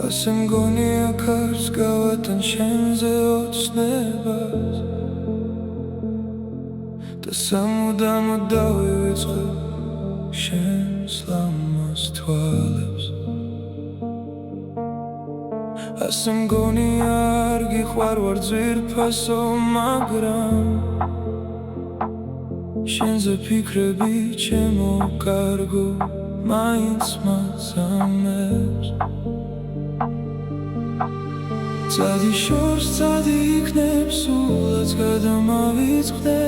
ასე მგონია ქარს გავატან შენზე ოცნებას და სამუდამოდ დავივიწყებ შენს ლამაზ თვალებს ასე მგონია არ გიყვარვარ ძვირფასო მაგრამ შენზე ფიქრები ჩემო კარგო მაინც მაწამებს წადი შორს წადი იქნებ სულაც გადამავიწყდე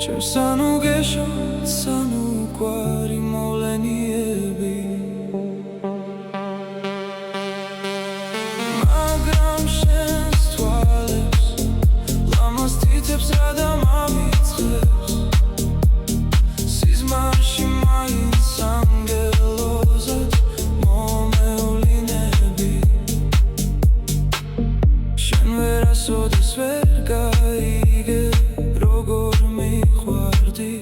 ჩემს სანუ გეშოთ სანუ გვარი მოვლენიები მაგრამ შენს თვალებს ლამაზ თითებს რა დამავიწყებს სიზმარში მაინც ანგელოზად მომევლინები შენ ვერასოდეს ვერ გაიგე როგორ მიყვარდი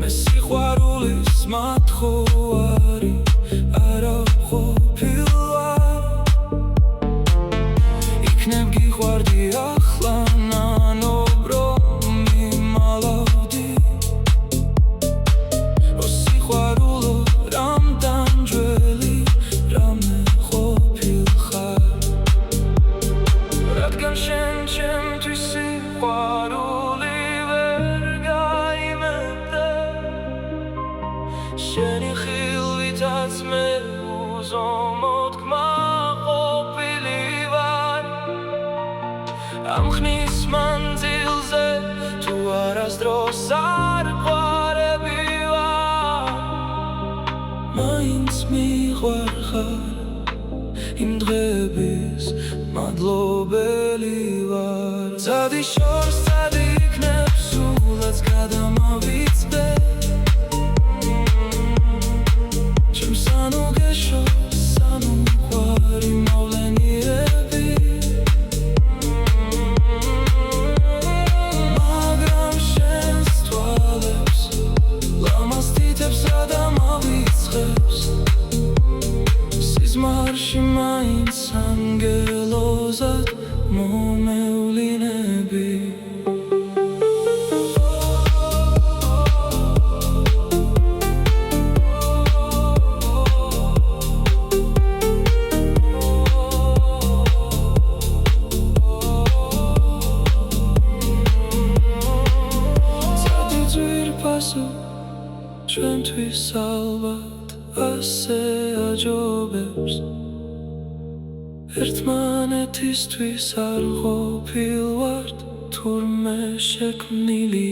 მე სიყვარულის მათხოვარი არა ყოფილვარ იქნებ გიყვარდი ახლა ნანობრო მიმალავდი ო სიყვარულო რამდანჯველი რამე ყოფილხარ რადგან შენ ჩემთვის სიყვარული ვერ გაიმეტე შენი ხილვითაც მე უზომოდ გმაყოფილი ვარ ამ ხნის მანძილზე თუ არასდროს არ ყვარები ვარ მაინც მიყვარხარ იმ დღეების მადლობელი ვარ წადი შორს წადი იქნებ სულაც გადამავიწყდე ჩემს სანუ გეშოთ სანუ გვარი მოვლენიები მაგრამ შენს თვალებს ლამაზ თითებს რა დამავიწყებს სიზმარში მაინც ანგელოზად მომევლინები წადი ძვირფასო ჩვენთვის ალბათ ასე აჯობებს ერთმანეთისთვის არ ყოფილვართ თურმე შექმნილი